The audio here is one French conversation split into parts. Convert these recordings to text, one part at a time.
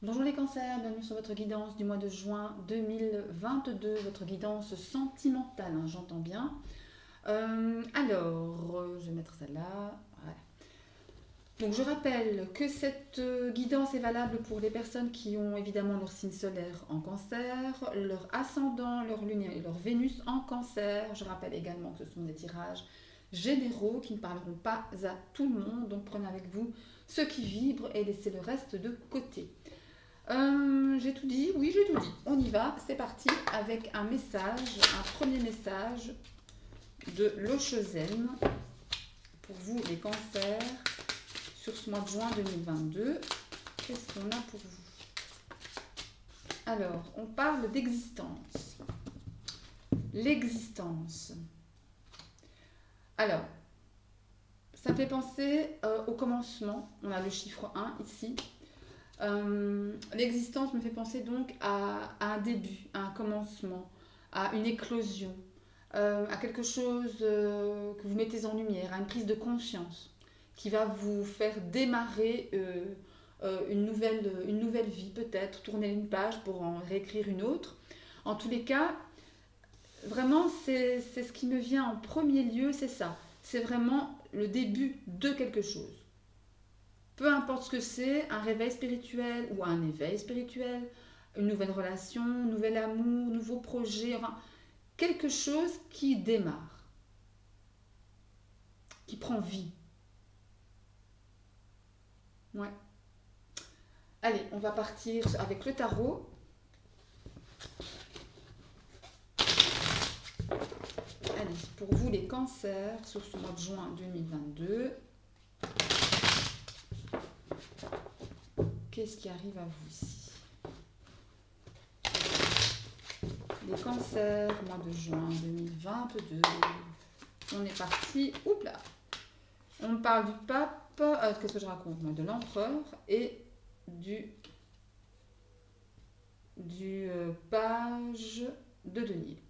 Bonjour les cancers, bienvenue sur votre guidance du mois de juin 2022, votre guidance sentimentale, hein, j'entends bien. Je vais mettre ça là. Voilà. Donc je rappelle que cette guidance est valable pour les personnes qui ont évidemment leur signe solaire en cancer, leur ascendant, leur lune et leur Vénus en cancer. Je rappelle également que ce sont des tirages généraux qui ne parleront pas à tout le monde, donc prenez avec vous ceux qui vibrent et laissez le reste de côté. J'ai tout dit, oui j'ai tout dit. On y va, c'est parti avec un message, un premier message de l'Ochezem pour vous les cancers sur ce mois de juin 2022. Qu'est-ce qu'on a pour vous? Alors, on parle d'existence. L'existence. Alors, ça me fait penser au commencement. On a le chiffre 1 ici. L'existence me fait penser donc à un début, à un commencement, à une éclosion, à quelque chose que vous mettez en lumière, à une prise de conscience qui va vous faire démarrer une nouvelle vie peut-être, tourner une page pour en réécrire une autre. En tous les cas, vraiment c'est ce qui me vient en premier lieu, c'est ça. C'est vraiment le début de quelque chose. Peu importe ce que c'est, un réveil spirituel ou un éveil spirituel, une nouvelle relation, un nouvel amour, un nouveau projet, enfin, quelque chose qui démarre, qui prend vie. Ouais. Allez, on va partir avec le tarot. Allez, pour vous les cancers, sur ce mois de juin 2022, qu'est-ce qui arrive à vous ici? Les cancers, mois de juin 2022. On est parti. Oups là. On parle du pape. Qu'est-ce que je raconte moi? De l'empereur et du page de denier.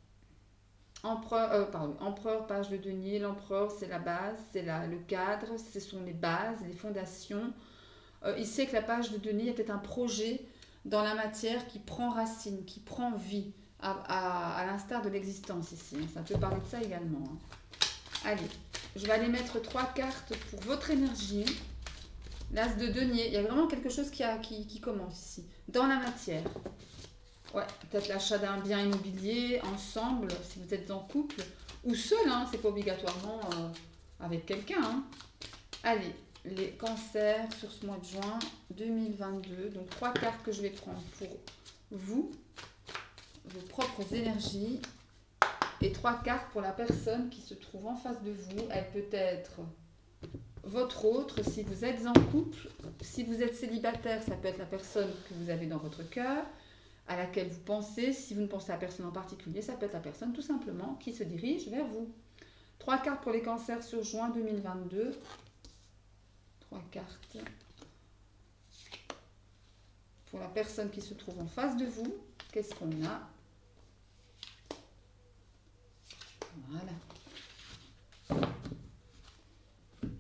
Empereur, page de denier. L'empereur, c'est la base, c'est le cadre, ce sont les bases, les fondations. Il sait que la page de denier est peut-être un projet dans la matière qui prend racine, qui prend vie, à l'instar de l'existence ici. Ça peut parler de ça également. Allez, je vais aller mettre 3 cartes pour votre énergie. L'as de denier, il y a vraiment quelque chose qui commence ici, dans la matière. Ouais, peut-être l'achat d'un bien immobilier ensemble, si vous êtes en couple, ou seul, hein, c'est pas obligatoirement avec quelqu'un. Hein. Allez, les cancers sur ce mois de juin 2022. Donc 3 cartes que je vais prendre pour vous, vos propres énergies, et 3 cartes pour la personne qui se trouve en face de vous. Elle peut être votre autre, si vous êtes en couple. Si vous êtes célibataire, ça peut être la personne que vous avez dans votre cœur, à laquelle vous pensez. Si vous ne pensez à personne en particulier, ça peut être la personne tout simplement qui se dirige vers vous. 3 cartes pour les cancers sur juin 2022. 3 cartes pour la personne qui se trouve en face de vous. Qu'est-ce qu'on a? Voilà.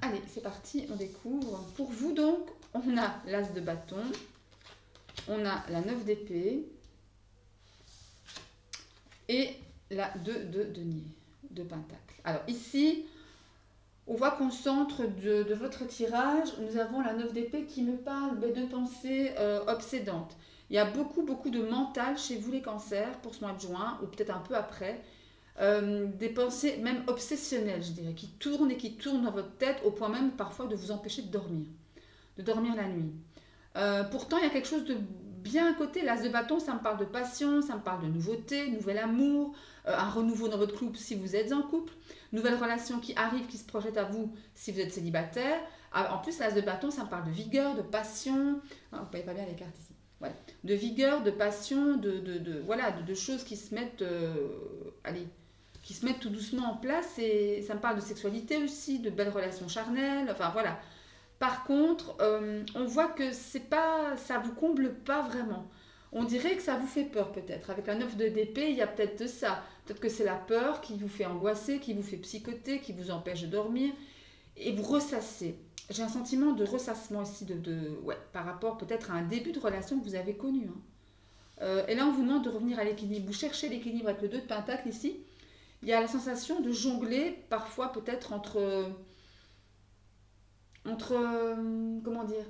Allez, c'est parti, on découvre. Pour vous donc, on a l'as de bâton, on a la 9 d'épée et la 2 de denier, de pentacle. Alors ici, on voit qu'au centre de votre tirage, nous avons la 9 d'épée qui me parle de pensées obsédantes. Il y a beaucoup de mental chez vous les cancers pour ce mois de juin, ou peut-être un peu après. Des pensées même obsessionnelles, je dirais, qui tournent et qui tournent dans votre tête au point même parfois de vous empêcher de dormir la nuit. Pourtant, il y a quelque chose de bien à côté. L'as de bâton, ça me parle de passion, ça me parle de nouveauté, nouvel amour, un renouveau dans votre couple si vous êtes en couple, nouvelle relation qui arrive, qui se projette à vous si vous êtes célibataire. En plus, l'as de bâton, ça me parle de vigueur, de passion. Ah, vous ne voyez pas bien les cartes ici. Ouais. De vigueur, de passion, de choses qui se mettent, qui se mettent tout doucement en place. Et ça me parle de sexualité aussi, de belles relations charnelles. Enfin voilà. Par contre, on voit que ça vous comble pas vraiment. On dirait que ça vous fait peur peut-être. Avec la 9 de d'épée, il y a peut-être de ça. Peut-être que c'est la peur qui vous fait angoisser, qui vous fait psychoter, qui vous empêche de dormir. Et vous ressassez. j'ai un sentiment de ressassement ici, ouais, par rapport peut-être à un début de relation que vous avez connu, hein. Et là, on vous demande de revenir à l'équilibre. Vous cherchez l'équilibre avec le 2 de Pentacle ici. Il y a la sensation de jongler parfois peut-être entre comment dire,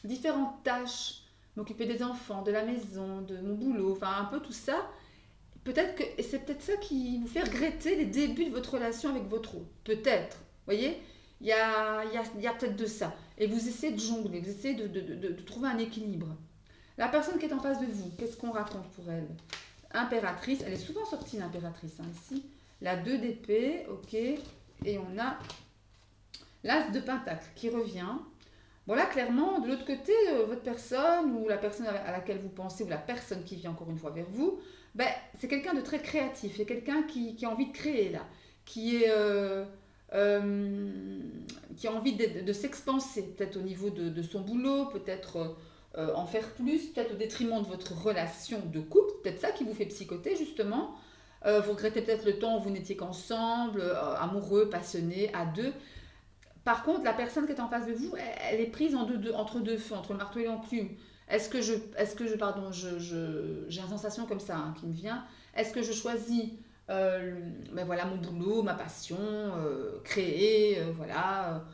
différentes tâches, m'occuper des enfants, de la maison, de mon boulot, enfin un peu tout ça. Peut-être que et c'est peut-être ça qui vous fait regretter les débuts de votre relation avec votre autre. Peut-être. Vous voyez, il y a peut-être de ça. Et vous essayez de jongler, vous essayez de trouver un équilibre. La personne qui est en face de vous, qu'est-ce qu'on raconte pour elle? Impératrice, elle est souvent sortie l'impératrice, hein, ici. La 2 d'épée, ok. Et on a l'as de pentacle qui revient. Bon là, clairement, de l'autre côté, votre personne ou la personne à laquelle vous pensez ou la personne qui vient encore une fois vers vous, ben, c'est quelqu'un de très créatif, c'est quelqu'un qui a envie de créer là, qui est... euh, qui a envie de s'expanser, peut-être au niveau de son boulot, peut-être en faire plus, peut-être au détriment de votre relation de couple, peut-être ça qui vous fait psychoter justement. Vous regrettez peut-être le temps où vous n'étiez qu'ensemble, amoureux, passionnés, à deux. Par contre, la personne qui est en face de vous, elle est prise entre deux feux, entre le marteau et l'enclume. Pardon, j'ai une sensation comme ça, hein, qui me vient. Est-ce que je choisis, ben voilà, mon boulot, ma passion, créer, voilà,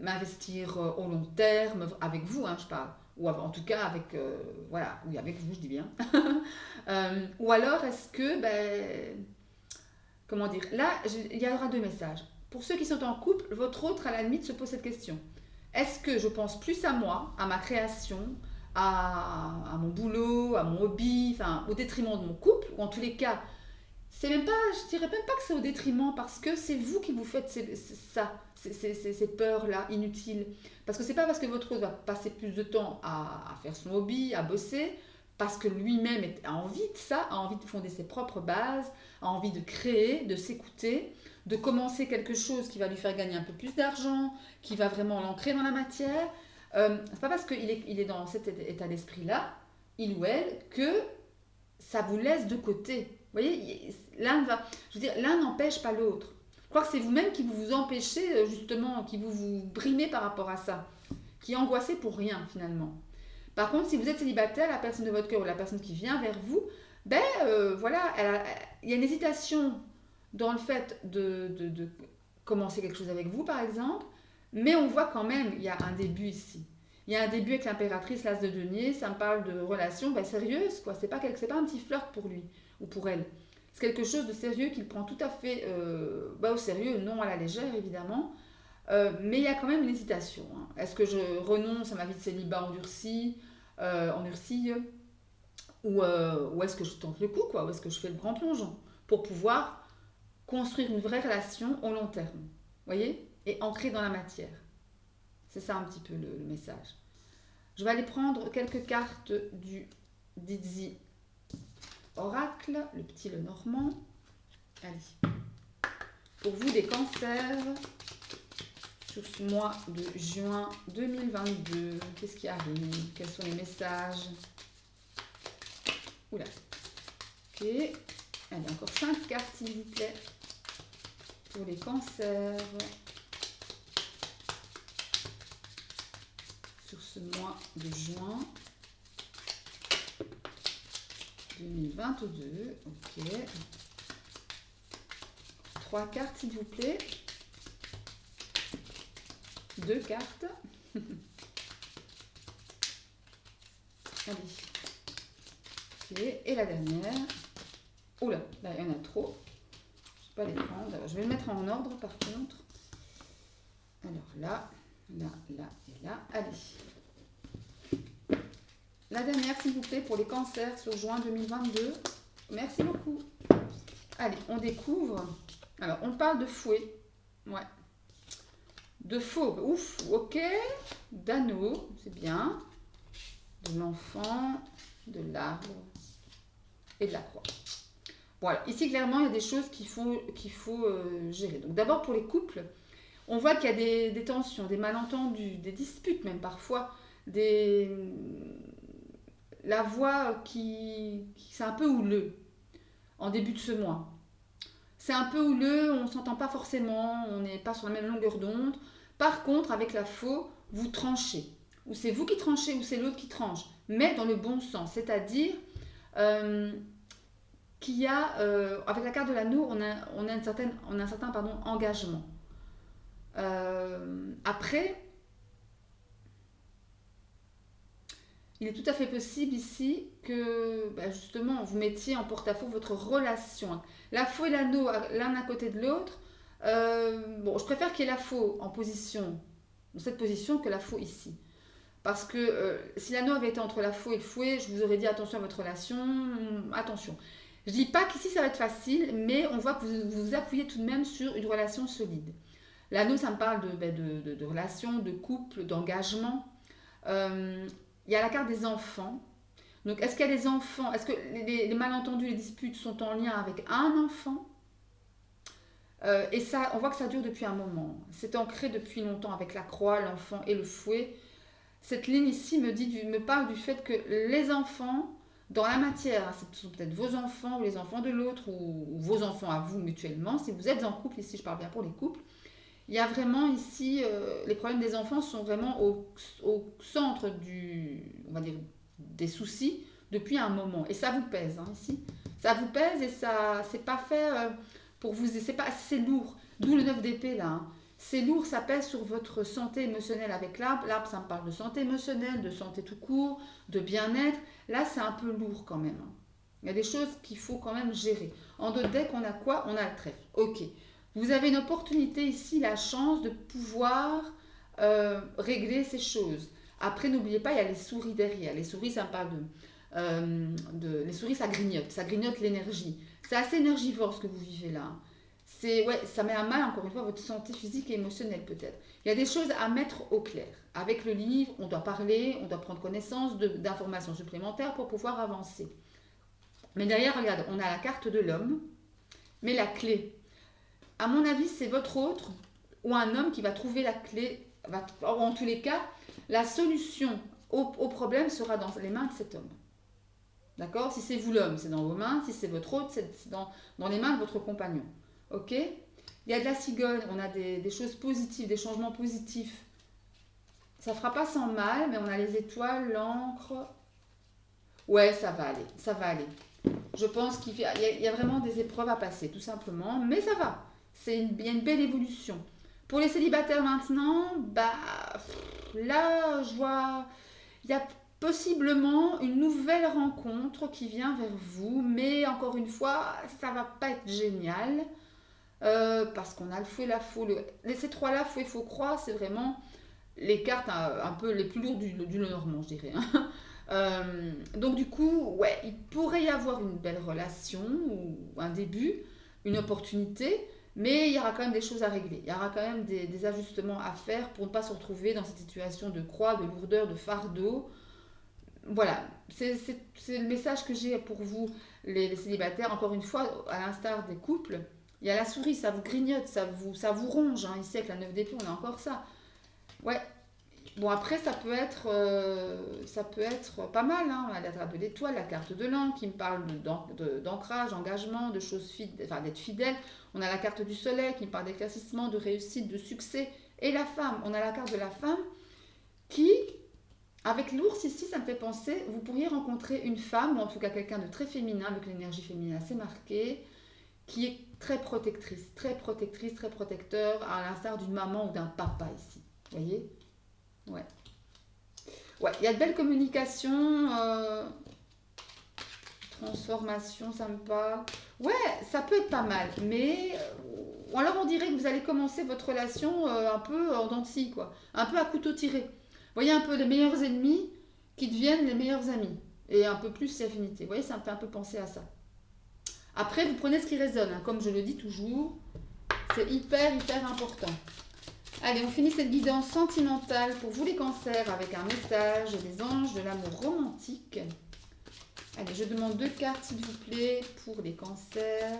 m'investir au long terme avec vous, hein, je parle, ou en tout cas avec, voilà, oui, avec vous, je dis bien. Ou alors, est-ce que, ben, comment dire, là, il y aura deux messages. Pour ceux qui sont en couple, votre autre, à la limite, se pose cette question. Est-ce que je pense plus à moi, à ma création, à mon boulot, à mon hobby, enfin, au détriment de mon couple, ou en tous les cas, c'est même pas, je dirais même pas que c'est au détriment, parce que c'est vous qui vous faites ces peurs-là inutiles. Parce que c'est pas parce que votre autre va passer plus de temps à faire son hobby, à bosser, parce que lui-même a envie de ça, a envie de fonder ses propres bases, a envie de créer, de s'écouter, de commencer quelque chose qui va lui faire gagner un peu plus d'argent, qui va vraiment l'ancrer dans la matière. C'est pas parce qu'il est dans cet état d'esprit-là, il ou elle, que ça vous laisse de côté. Vous voyez, je veux dire, l'un n'empêche pas l'autre. Je crois que c'est vous-même qui vous empêchez, justement, qui vous brimez par rapport à ça, qui est angoissé pour rien, finalement. Par contre, si vous êtes célibataire, la personne de votre cœur ou la personne qui vient vers vous, ben voilà, il y a une hésitation dans le fait de commencer quelque chose avec vous, par exemple, mais on voit quand même, il y a un début ici. Il y a un début avec l'impératrice, l'as de denier, ça me parle de relation ben, sérieuse, quoi. C'est pas un petit flirt pour lui ou pour elle. C'est quelque chose de sérieux qu'il prend tout à fait ben, au sérieux, non à la légère, évidemment. Mais il y a quand même une hésitation, hein. Est-ce que je renonce à ma vie de célibat endurcie, ou est-ce que je tente le coup, quoi, ou est-ce que je fais le grand plongeon pour pouvoir construire une vraie relation au long terme, vous voyez, et ancrée dans la matière. C'est ça un petit peu le message. Je vais aller prendre quelques cartes du Dizzy Oracle, le petit Lenormand. Allez. Pour vous, des cancers sur ce mois de juin 2022. Qu'est-ce qui arrive? Quels sont les messages? Oula. Ok. Allez, encore 5 cartes, s'il vous plaît. Pour les cancers. Sur ce mois de juin 2022. Ok. 3 cartes, s'il vous plaît. 2 cartes. Allez. Ok. Et la dernière. Oula, là, il y en a trop. Je ne vais pas les prendre. Alors, je vais le mettre en ordre, par contre. Alors, là et là. Allez. La dernière, s'il vous plaît, pour les cancers sur juin 2022. Merci beaucoup. Allez, on découvre. Alors, on parle de fouet. Ouais. De faux. Ouf, ok. D'anneau, c'est bien. De l'enfant, de l'arbre et de la croix. Voilà. Ici, clairement, il y a des choses qu'il faut gérer. Donc, d'abord, pour les couples, on voit qu'il y a des tensions, des malentendus, des disputes même parfois, la voix qui c'est un peu houleux en début de ce mois. C'est un peu houleux, on ne s'entend pas forcément, on n'est pas sur la même longueur d'onde. Par contre, avec la faux, vous tranchez. Ou c'est vous qui tranchez, ou c'est l'autre qui tranche. Mais dans le bon sens. C'est-à-dire euh, qu'il y a, avec la carte de l'anneau, on a un certain pardon, engagement. Après, il est tout à fait possible ici que bah, justement vous mettiez en porte-à-faux votre relation. La faux et l'anneau l'un à côté de l'autre. Bon, je préfère qu'il y ait la faux en position, dans cette position, que la faux ici. Parce que si l'anneau avait été entre la faux et le fouet, je vous aurais dit attention à votre relation, attention. Je dis pas qu'ici ça va être facile, mais on voit que vous vous appuyez tout de même sur une relation solide. L'anneau, ça me parle de relation, de couple, d'engagement. Euh, il y a la carte des enfants. Donc, est-ce qu'il y a des enfants? Est-ce que les malentendus, les disputes sont en lien avec un enfant? Et ça, on voit que ça dure depuis un moment. C'est ancré depuis longtemps avec la croix, l'enfant et le fouet. Cette ligne ici me parle du fait que les enfants, dans la matière, hein, ce sont peut-être vos enfants ou les enfants de l'autre ou vos enfants à vous mutuellement. Si vous êtes en couple, ici je parle bien pour les couples, il y a vraiment ici, les problèmes des enfants sont vraiment au centre on va dire, des soucis depuis un moment. Et ça vous pèse, hein, ici. Ça vous pèse et ça, c'est pas fait pour vous, c'est lourd. D'où le 9 d'épée là, hein. C'est lourd, ça pèse sur votre santé émotionnelle avec l'arbre. L'arbre, ça me parle de santé émotionnelle, de santé tout court, de bien-être. Là, c'est un peu lourd quand même, hein. Il y a des choses qu'il faut quand même gérer. En deux decks, on a quoi? On a le trèfle. Ok. Vous avez une opportunité ici, la chance de pouvoir régler ces choses. Après, n'oubliez pas, il y a les souris derrière. Les souris, ça me parle les souris, ça grignote l'énergie. C'est assez énergivore ce que vous vivez là. Ouais, ça met à mal, encore une fois, votre santé physique et émotionnelle peut-être. Il y a des choses à mettre au clair. Avec le livre, on doit parler, on doit prendre connaissance d'informations supplémentaires pour pouvoir avancer. Mais derrière, regarde, on a la carte de l'homme, mais la clé. À mon avis, c'est votre autre ou un homme qui va trouver la clé. En tous les cas, la solution au problème sera dans les mains de cet homme. D'accord? Si c'est vous l'homme, c'est dans vos mains. Si c'est votre autre, c'est dans les mains de votre compagnon. Ok? Il y a de la cigogne, on a des choses positives, des changements positifs. Ça fera pas sans mal, mais on a les étoiles, l'encre. Ouais, ça va aller, ça va aller. Je pense qu'il y a vraiment des épreuves à passer, tout simplement, mais ça va. Il y a une belle évolution. Pour les célibataires maintenant, bah là, je vois, il y a possiblement une nouvelle rencontre qui vient vers vous, mais encore une fois, ça va pas être génial. Parce qu'on a le fou et la faux. Ces trois-là, fou et faux croix, c'est vraiment les cartes un peu les plus lourdes du Lenormand, je dirais, hein. Donc du coup, ouais, il pourrait y avoir une belle relation ou un début, une opportunité, mais il y aura quand même des choses à régler. Il y aura quand même des ajustements à faire pour ne pas se retrouver dans cette situation de croix, de lourdeur, de fardeau. Voilà, c'est le message que j'ai pour vous, les célibataires. Encore une fois, à l'instar des couples, il y a la souris, ça vous grignote, ça vous ronge, hein. Ici, avec la 9 d'épée, on a encore ça. Ouais, bon, après, ça peut être pas mal, hein. On a la trappe de l'étoile, la carte de l'an qui me parle d'ancrage, engagement, de choses enfin, d'être fidèle. On a la carte du soleil qui me parle d'éclaircissement, de réussite, de succès. Et la femme, on a la carte de la femme qui, avec l'ours ici, ça me fait penser, vous pourriez rencontrer une femme, ou en tout cas quelqu'un de très féminin, avec l'énergie féminine assez marquée, qui est très protectrice, très protecteur, à l'instar d'une maman ou d'un papa ici. Vous voyez? Ouais. Ouais, il y a de belles communications, transformation, ça me parle. Ouais, ça peut être pas mal, mais ou alors on dirait que vous allez commencer votre relation un peu en dents de scie, quoi. Un peu à couteau tiré. Vous voyez un peu les meilleurs ennemis qui deviennent les meilleurs amis. Et un peu plus si affinité. Vous voyez, ça me fait un peu penser à ça. Après, vous prenez ce qui résonne, hein. Comme je le dis toujours, c'est hyper important. Allez, on finit cette guidance sentimentale pour vous les cancers avec un message des anges de l'amour romantique. Allez, je demande 2 cartes s'il vous plaît pour les cancers.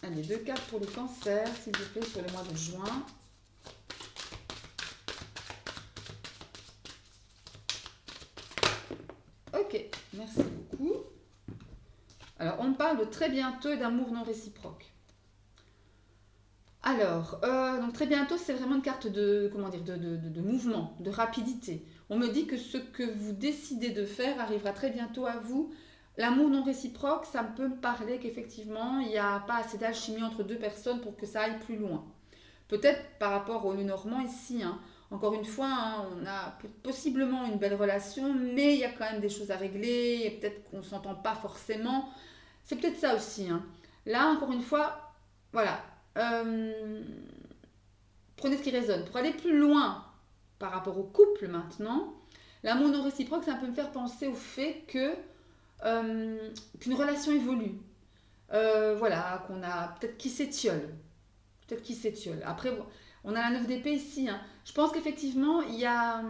Allez, 2 cartes pour les cancers s'il vous plaît pour le mois de juin. Ok, merci beaucoup. parle de très bientôt et d'amour non réciproque. Alors, donc très bientôt, c'est vraiment une carte de, comment dire, de mouvement, de rapidité. On me dit que ce que vous décidez de faire arrivera très bientôt à vous. L'amour non réciproque, ça peut me parler qu'effectivement, il n'y a pas assez d'alchimie entre deux personnes pour que ça aille plus loin. Peut-être par rapport au Lenormand ici, hein. Encore une fois, hein, on a possiblement une belle relation, mais il y a quand même des choses à régler, et peut-être qu'on ne s'entend pas forcément. C'est peut-être ça aussi, hein. Là, encore une fois, voilà. Euh, Prenez ce qui résonne. Pour aller plus loin par rapport au couple maintenant, l'amour non réciproque, ça peut me faire penser au fait qu'une relation évolue. Voilà, qu'on a peut-être qui s'étiole. Peut-être qui s'étiole. Après, bon, on a la 9 d'épée ici, hein. Je pense qu'effectivement, il y a...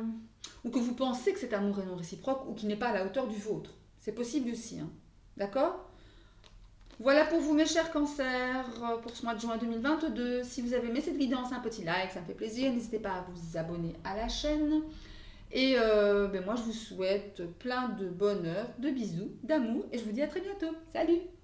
Ou que vous pensez que cet amour est non réciproque ou qu'il n'est pas à la hauteur du vôtre. C'est possible aussi, hein. D'accord? Voilà pour vous mes chers cancers, pour ce mois de juin 2022. Si vous avez aimé cette guidance, un petit like, ça me fait plaisir. N'hésitez pas à vous abonner à la chaîne. Et moi je vous souhaite plein de bonheur, de bisous, d'amour et je vous dis à très bientôt. Salut!